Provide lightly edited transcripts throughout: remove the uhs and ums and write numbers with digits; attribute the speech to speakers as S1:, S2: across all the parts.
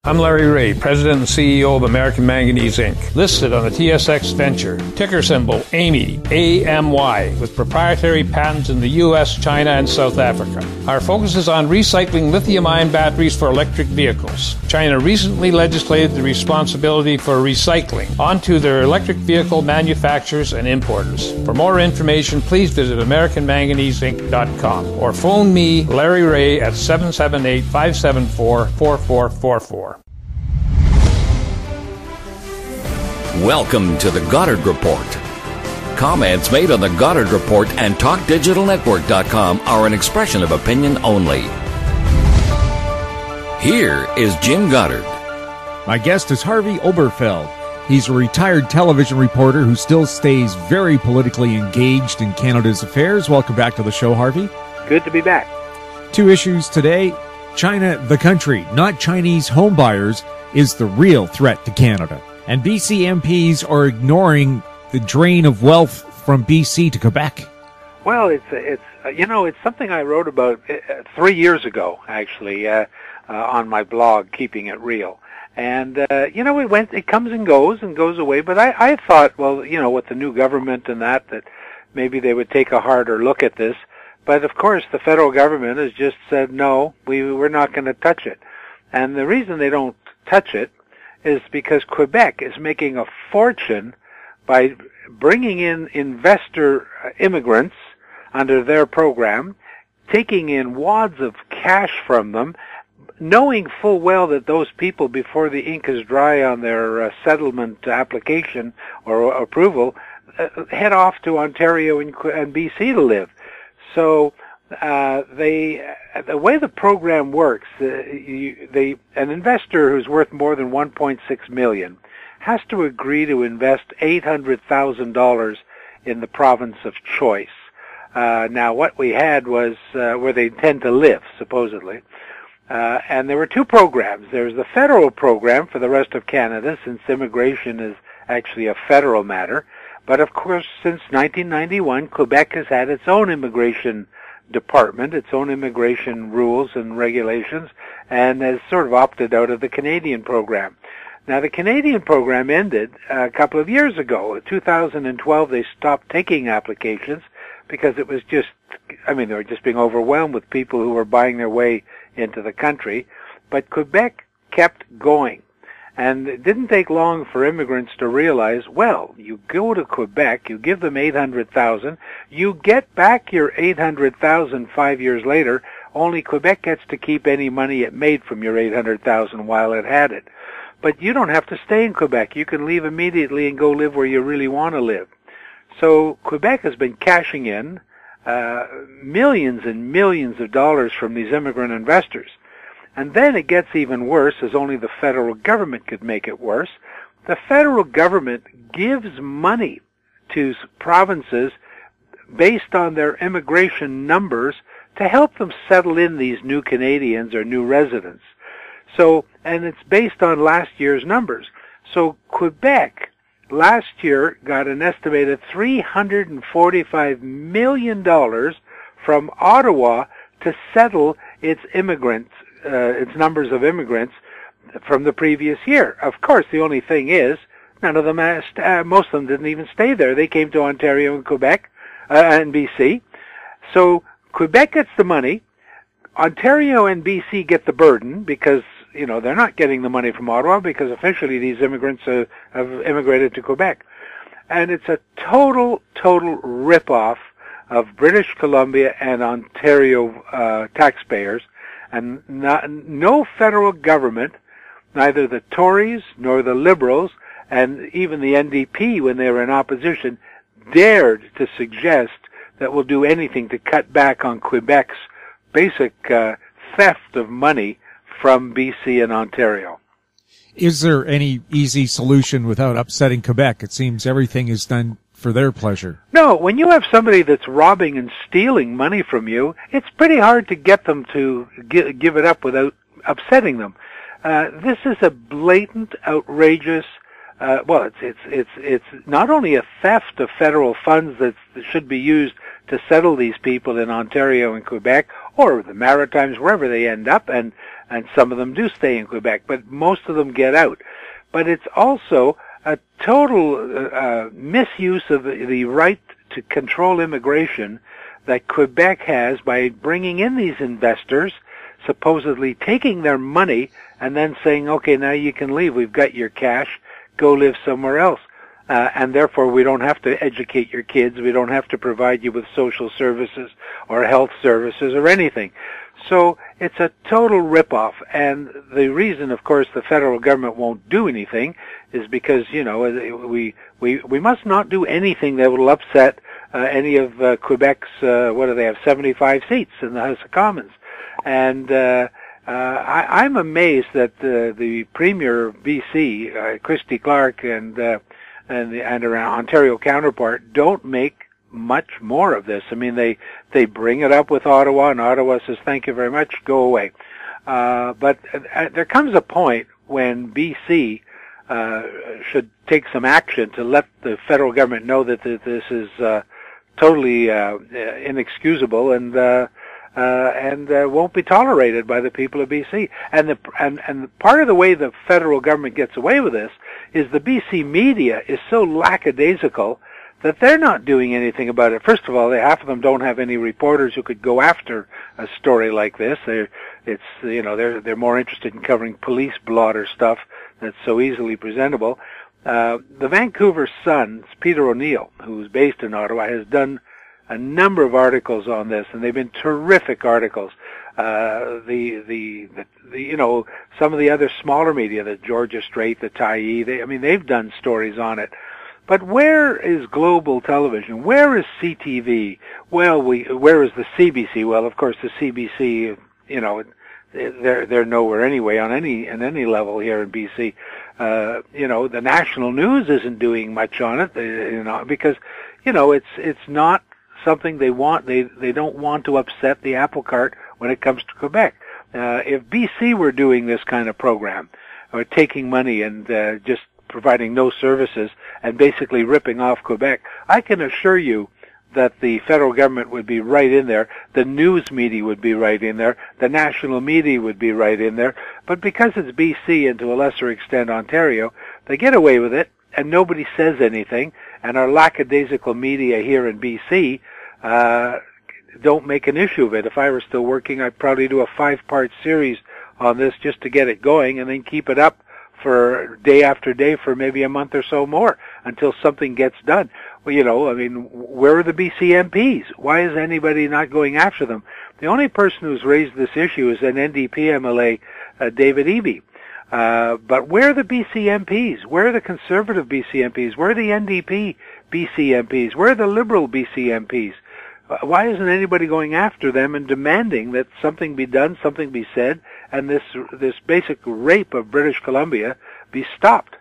S1: I'm Larry Ray, President and CEO of American Manganese, Inc., listed on the TSX Venture, ticker symbol AMY, A-M-Y, with proprietary patents in the U.S., China, and South Africa. Our focus is on recycling lithium-ion batteries for electric vehicles. China recently legislated the responsibility for recycling onto their electric vehicle manufacturers and importers. For more information, please visit AmericanManganeseInc.com or phone me, Larry Ray, at 778-574-4444.
S2: Welcome to the Goddard Report. Comments made on the Goddard Report and TalkDigitalNetwork.com are an expression of opinion only. Here is Jim Goddard.
S3: My guest is Harvey Oberfeld. He's a retired television reporter who still stays very politically engaged in Canada's affairs. Welcome back to the show, Harvey.
S4: Good to be back.
S3: Two issues today. China, the country, not Chinese home buyers, is the real threat to Canada. And BC MPs are ignoring the drain of wealth from BC to Quebec.
S4: Well, it's something I wrote about 3 years ago, actually, on my blog, Keeping It Real. And, it comes and goes away. But I thought, well, with the new government and that maybe they would take a harder look at this. But, of course, the federal government has just said, no, we're not going to touch it. And the reason they don't touch it is because Quebec is making a fortune by bringing in investor immigrants under their program, taking in wads of cash from them, knowing full well that those people, before the ink is dry on their settlement application or approval, head off to Ontario and BC to live. So the way the program works, an investor who's worth more than $1.6 million has to agree to invest $800,000 in the province of choice. Now, what we had was where they intend to live, supposedly. And there were two programs. There's the federal program for the rest of Canada, since immigration is actually a federal matter. But, of course, since 1991, Quebec has had its own immigration department, its own immigration rules and regulations, and has sort of opted out of the Canadian program. Now, the Canadian program ended a couple of years ago. In 2012, they stopped taking applications because it was they were just being overwhelmed with people who were buying their way into the country. But Quebec kept going. And it didn't take long for immigrants to realize, well, you go to Quebec, you give them $800,000, you get back your $800,000 5 years later, only Quebec gets to keep any money it made from your $800,000 while it had it. But you don't have to stay in Quebec. You can leave immediately and go live where you really want to live. So Quebec has been cashing in millions and millions of dollars from these immigrant investors. And then it gets even worse, as only the federal government could make it worse. The federal government gives money to provinces based on their immigration numbers to help them settle in these new Canadians or new residents. So, and it's based on last year's numbers. So Quebec last year got an estimated $345 million from Ottawa to settle its immigrants, its numbers of immigrants from the previous year. Of course, the only thing is, none of them, most of them didn't even stay there. They came to Ontario and Quebec and BC. So Quebec gets the money. Ontario and BC get the burden because, they're not getting the money from Ottawa because officially these immigrants have immigrated to Quebec. And it's a total rip-off of British Columbia and Ontario taxpayers. And no federal government, neither the Tories nor the Liberals, and even the NDP when they were in opposition, dared to suggest that we'll do anything to cut back on Quebec's basic theft of money from BC and Ontario.
S3: Is there any easy solution without upsetting Quebec? It seems everything is done for their pleasure.
S4: No, when you have somebody that's robbing and stealing money from you, it's pretty hard to get them to give it up without upsetting them. This is a blatant, outrageous, it's not only a theft of federal funds that should be used to settle these people in Ontario and Quebec, or the Maritimes, wherever they end up, and and some of them do stay in Quebec, but most of them get out. But it's also a total misuse of the right to control immigration that Quebec has by bringing in these investors, supposedly taking their money and then saying, okay, now you can leave. We've got your cash. Go live somewhere else. And therefore we don't have to educate your kids. We don't have to provide you with social services or health services or anything. So it's a total rip-off. And the reason, of course, the federal government won't do anything is because, you know, we must not do anything that will upset any of Quebec's, what do they have, 75 seats in the House of Commons. And I'm amazed that the Premier of BC, Christy Clark, and her Ontario counterpart don't make much more of this. I mean, they bring it up with Ottawa, and Ottawa says, thank you very much, go away. But there comes a point when BC should take some action to let the federal government know that this is totally inexcusable and won't be tolerated by the people of BC. And part of the way the federal government gets away with this is the BC media is so lackadaisical that they're not doing anything about it. First of all, half of them don't have any reporters who could go after a story like this. They're more interested in covering police blotter stuff that's so easily presentable. The Vancouver Sun's Peter O'Neill, who's based in Ottawa, has done a number of articles on this, and they've been terrific articles. Some of the other smaller media, the Georgia Strait, the Tyee, they've done stories on it. But where is global television? Where is CTV? Well, where is the CBC? Well, of course, the CBC, they're nowhere anyway on any level here in BC. The national news isn't doing much on it, because, it's not something they want. They don't want to upset the apple cart when it comes to Quebec. If BC were doing this kind of program, or taking money and just providing no services and basically ripping off Quebec, I can assure you that the federal government would be right in there, the news media would be right in there, the national media would be right in there, but because it's BC and to a lesser extent Ontario, they get away with it and nobody says anything, and our lackadaisical media here in BC don't make an issue of it. If I were still working, I'd probably do a 5-part series on this just to get it going and then keep it up for day after day for maybe a month or so more until something gets done. Well, where are the BC MPs? Why is anybody not going after them? The only person who's raised this issue is an NDP MLA, David Eby. But where are the BC MPs? Where are the Conservative BC MPs? Where are the NDP BC MPs? Where are the Liberal BC MPs? Why isn't anybody going after them and demanding that something be done, something be said, and this basic rape of British Columbia be stopped?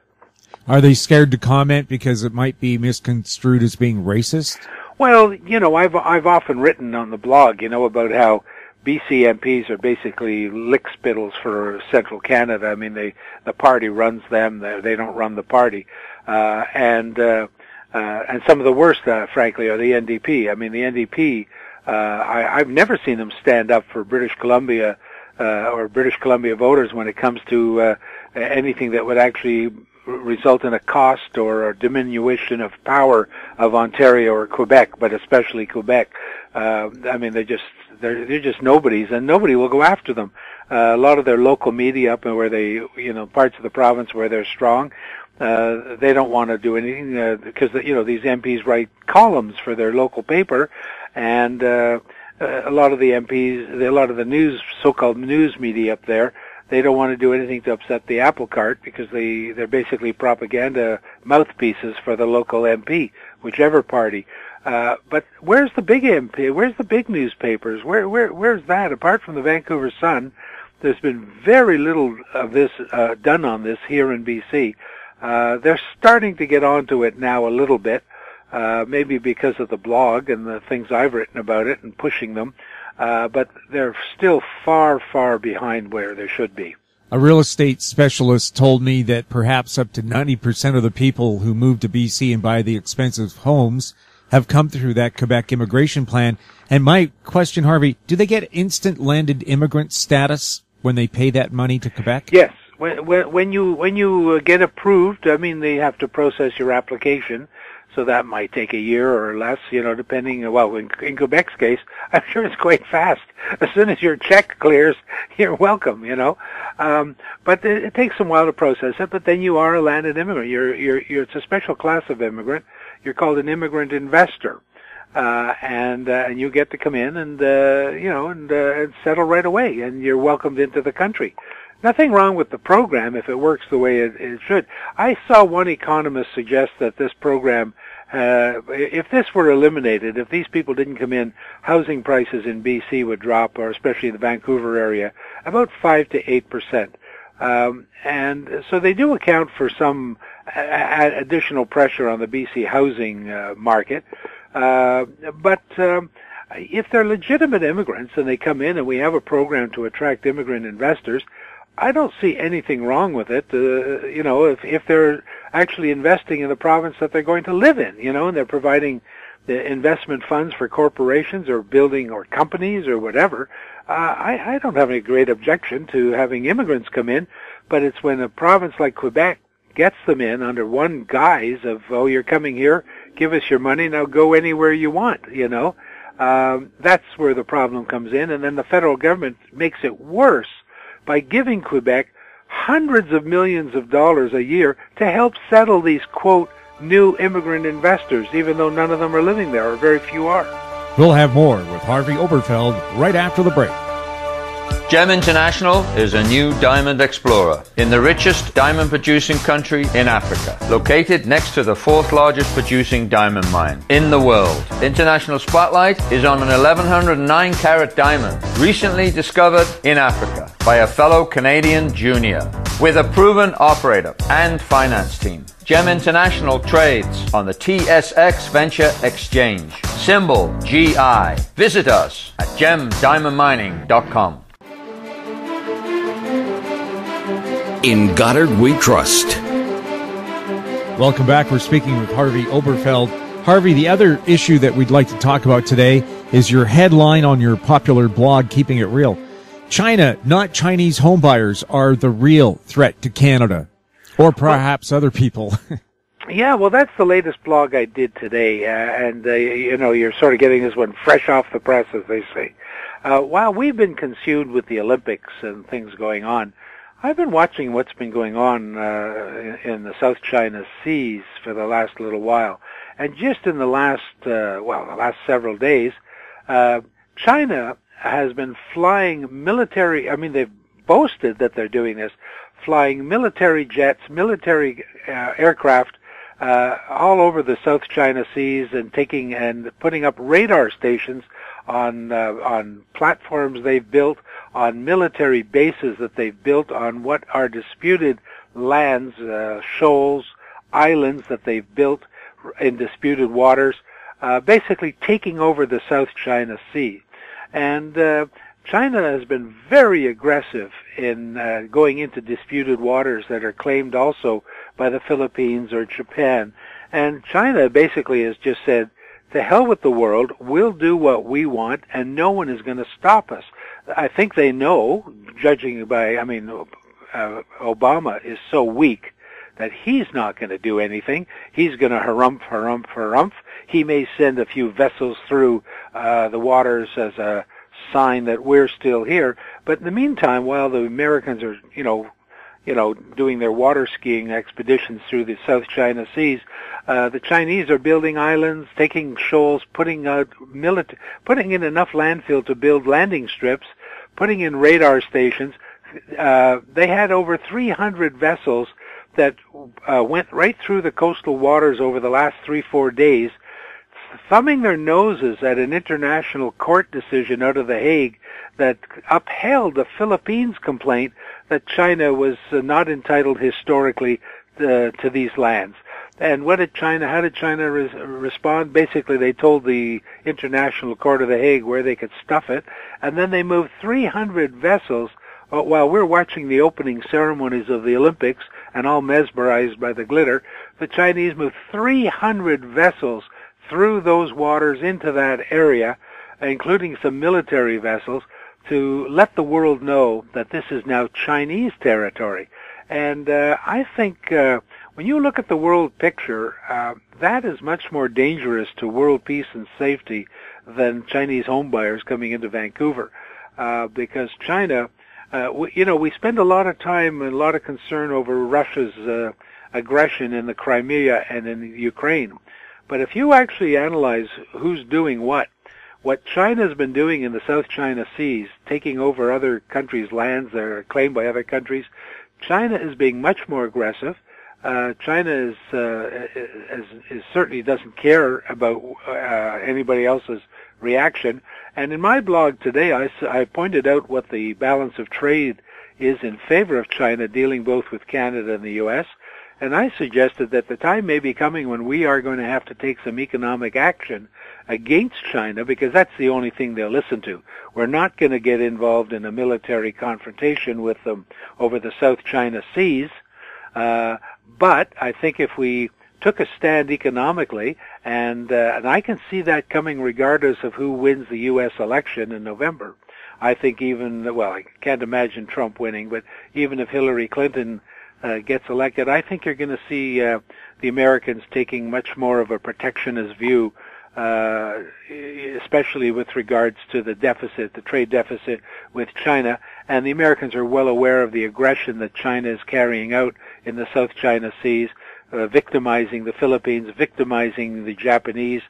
S3: Are they scared to comment because it might be misconstrued as being racist?
S4: Well, I've often written on the blog, about how BC MPs are basically lickspittles for Central Canada. I mean, the party runs them; they don't run the party, and some of the worst, frankly, are the NDP. I mean, the NDP, I've never seen them stand up for British Columbia or British Columbia voters when it comes to anything that would actually result in a cost or a diminution of power of Ontario or Quebec, but especially Quebec. They're just nobodies, and nobody will go after them. A lot of their local media up where they, parts of the province where they're strong, they don't want to do anything because these MPs write columns for their local paper, and a lot of the MPs, a lot of the news, so-called news media up there, they don't want to do anything to upset the apple cart because they're basically propaganda mouthpieces for the local MP, whichever party. But where's the big MP? Where's the big newspapers? Where's that? Apart from the Vancouver Sun, there's been very little of this done on this here in BC. They're starting to get onto it now a little bit, maybe because of the blog and the things I've written about it and pushing them. But they're still far, far behind where they should be.
S3: A real estate specialist told me that perhaps up to 90% of the people who move to BC and buy the expensive homes have come through that Quebec immigration plan. And my question, Harvey, do they get instant landed immigrant status when they pay that money to Quebec?
S4: Yes. When you get approved, I mean, they have to process your application, so that might take a year or less, depending. Well, in Quebec's case, I'm sure it's quite fast. As soon as your check clears, you're welcome, But it takes a while to process it. But then you are a landed immigrant. It's a special class of immigrant. You're called an immigrant investor. And you get to come in and settle right away, and you're welcomed into the country. Nothing wrong with the program if it works the way it should. I saw one economist suggest that this program, if this were eliminated, if these people didn't come in, housing prices in BC would drop, or especially in the Vancouver area, about 5 to 8%. And so they do account for some additional pressure on the BC housing market. But if they're legitimate immigrants and they come in and we have a program to attract immigrant investors, I don't see anything wrong with it, if they're actually investing in the province that they're going to live in, and they're providing the investment funds for corporations or building or companies or whatever. I don't have any great objection to having immigrants come in, but it's when a province like Quebec gets them in under one guise of, oh, you're coming here, give us your money, now go anywhere you want, That's where the problem comes in, and then the federal government makes it worse by giving Quebec hundreds of millions of dollars a year to help settle these, quote, new immigrant investors, even though none of them are living there, or very few are.
S3: We'll have more with Harvey Oberfeld right after the break.
S5: Gem International is a new diamond explorer in the richest diamond producing country in Africa, located next to the fourth largest producing diamond mine in the world. International Spotlight is on an 1109 carat diamond recently discovered in Africa by a fellow Canadian junior with a proven operator and finance team. Gem International trades on the TSX Venture Exchange, symbol GI. Visit us at gemdiamondmining.com.
S2: In Goddard we trust.
S3: Welcome back. We're speaking with Harvey Oberfeld. Harvey, the other issue that we'd like to talk about today is your headline on your popular blog, Keeping It Real. China, not Chinese homebuyers, are the real threat to Canada, or perhaps other people.
S4: Yeah, well, that's the latest blog I did today, and you're sort of getting this one fresh off the press, as they say. While we've been consumed with the Olympics and things going on, I've been watching what's been going on in the South China Seas for the last little while, and just in the last several days, China has been flying military. I mean, they've boasted that they're doing this, flying military jets, military aircraft all over the South China Seas, and taking and putting up radar stations on platforms they've built, on military bases that they've built on what are disputed lands, shoals, islands that they've built in disputed waters, basically taking over the South China Sea. And China has been very aggressive in going into disputed waters that are claimed also by the Philippines or Japan. And China basically has just said, to hell with the world, we'll do what we want, and no one is going to stop us. I think they know, judging by, Obama is so weak that he's not going to do anything. He's going to harumph. He may send a few vessels through the waters as a sign that we're still here. But in the meantime, while the Americans are, doing their water skiing expeditions through the South China Seas, the Chinese are building islands, taking shoals, putting in enough landfill to build landing strips, putting in radar stations. They had over 300 vessels that went right through the coastal waters over the last 3-4 days, thumbing their noses at an international court decision out of The Hague that upheld the Philippines' complaint that China was not entitled historically to these lands. And how did China respond? Basically, they told the International Court of The Hague where they could stuff it, and then they moved 300 vessels. While we're watching the opening ceremonies of the Olympics and all mesmerized by the glitter, the Chinese moved 300 vessels through those waters into that area, including some military vessels, to let the world know that this is now Chinese territory. And I think when you look at the world picture, that is much more dangerous to world peace and safety than Chinese homebuyers coming into Vancouver, because China, we spend a lot of time and a lot of concern over Russia's aggression in the Crimea and in Ukraine. But if you actually analyze who's doing what China's been doing in the South China Seas, taking over other countries' lands that are claimed by other countries, China is being much more aggressive. China is certainly doesn't care about anybody else's reaction. And in my blog today, I pointed out what the balance of trade is in favor of China, dealing both with Canada and the U.S., and I suggested that the time may be coming when we are going to have to take some economic action against China, because that's the only thing they'll listen to. We're not going to get involved in a military confrontation with them over the South China Seas, but I think if we took a stand economically, and I can see that coming regardless of who wins the U.S. election in November. I think I can't imagine Trump winning, but even if Hillary Clinton gets elected, I think you're going to see the Americans taking much more of a protectionist view, especially with regards to the trade deficit with China. And the Americans are well aware of the aggression that China is carrying out in the South China Seas, victimizing the Philippines, victimizing the Japanese,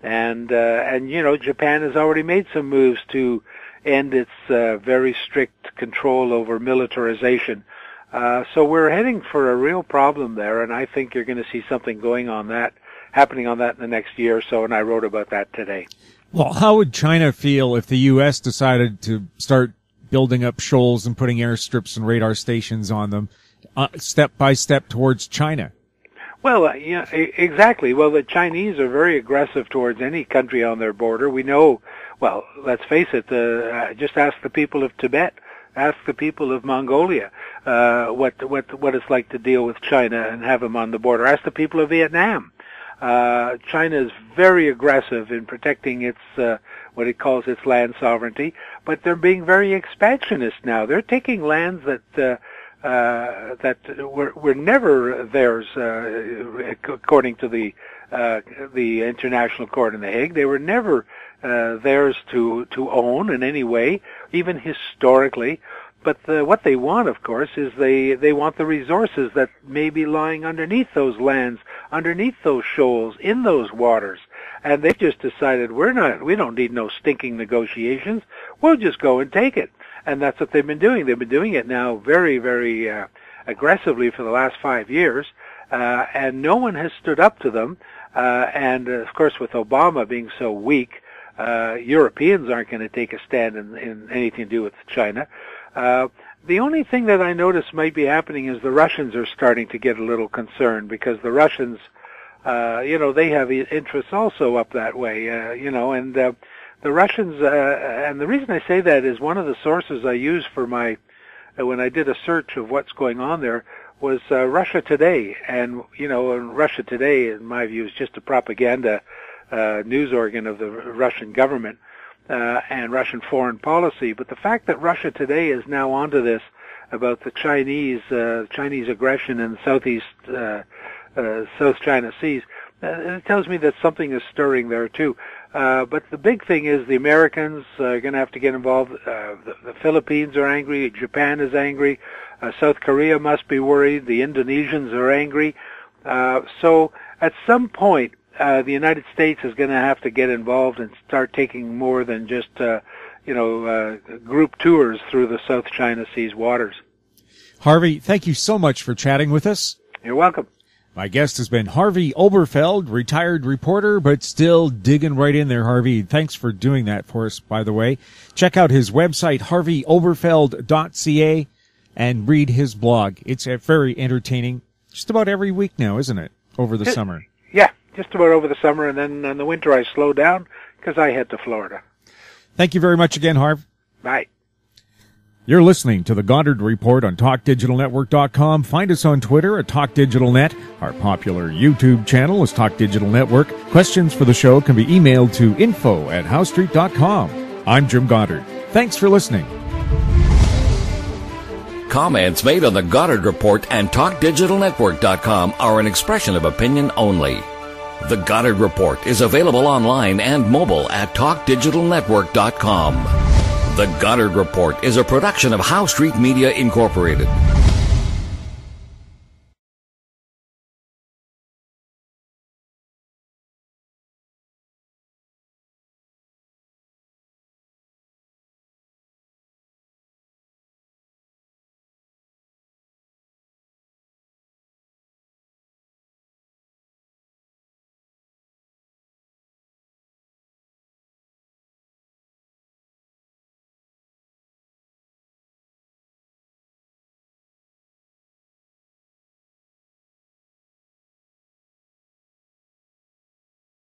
S4: and Japan has already made some moves to end its very strict control over militarization. So we're heading for a real problem there, and I think you're going to see something happening on that in the next year or so, and I wrote about that today.
S3: Well, how would China feel if the U.S. decided to start building up shoals and putting airstrips and radar stations on them, step by step towards China?
S4: Well, exactly. Well, the Chinese are very aggressive towards any country on their border. We know, well, let's face it, just ask the people of Tibet. Ask the people of Mongolia what it's like to deal with China and have them on the border. Ask the people of Vietnam. China is very aggressive in protecting its what it calls its land sovereignty, but they're being very expansionist now. They're taking lands that were never theirs, according to the International Court in The Hague. They were never theirs to own in any way, even historically. But what they want, of course, is they want the resources that may be lying underneath those lands, underneath those shoals, in those waters. And they've just decided we don't need no stinking negotiations. We'll just go and take it. And that's what they've been doing. They've been doing it now very, very aggressively for the last 5 years, and no one has stood up to them. And of course, with Obama being so weak, Europeans aren't going to take a stand in anything to do with China. The only thing that I notice might be happening is the Russians are starting to get a little concerned, because the Russians, they have interests also up that way, and the Russians, and the reason I say that is one of the sources I used for when I did a search of what's going on there was Russia Today, and Russia Today, in my view, is just a propaganda news organ of the Russian government and Russian foreign policy. But the fact that Russia Today is now onto this about the Chinese aggression in the South China Seas, it tells me that something is stirring there too. But the big thing is the Americans are going to have to get involved. The Philippines are angry. Japan is angry. South Korea must be worried. The Indonesians are angry. So at some point, the United States is going to have to get involved and start taking more than just, group tours through the South China Sea's waters.
S3: Harvey, thank you so much for chatting with us.
S4: You're welcome.
S3: My guest has been Harvey Oberfeld, retired reporter, but still digging right in there, Harvey. Thanks for doing that for us, by the way. Check out his website, harveyoberfeld.ca, and read his blog. It's very entertaining just about every week now, isn't it, over the summer?
S4: Yeah, just about over the summer, and then in the winter I slow down because I head to Florida.
S3: Thank you very much again, Harv.
S4: Bye.
S3: You're listening to the Goddard Report on TalkDigitalNetwork.com. Find us on Twitter at TalkDigitalNet. Our popular YouTube channel is Talk Digital Network. Questions for the show can be emailed to info@HowStreet.com. I'm Jim Goddard. Thanks for listening.
S2: Comments made on the Goddard Report and TalkDigitalNetwork.com are an expression of opinion only. The Goddard Report is available online and mobile at TalkDigitalNetwork.com. The Goddard Report is a production of Howe Street Media Incorporated.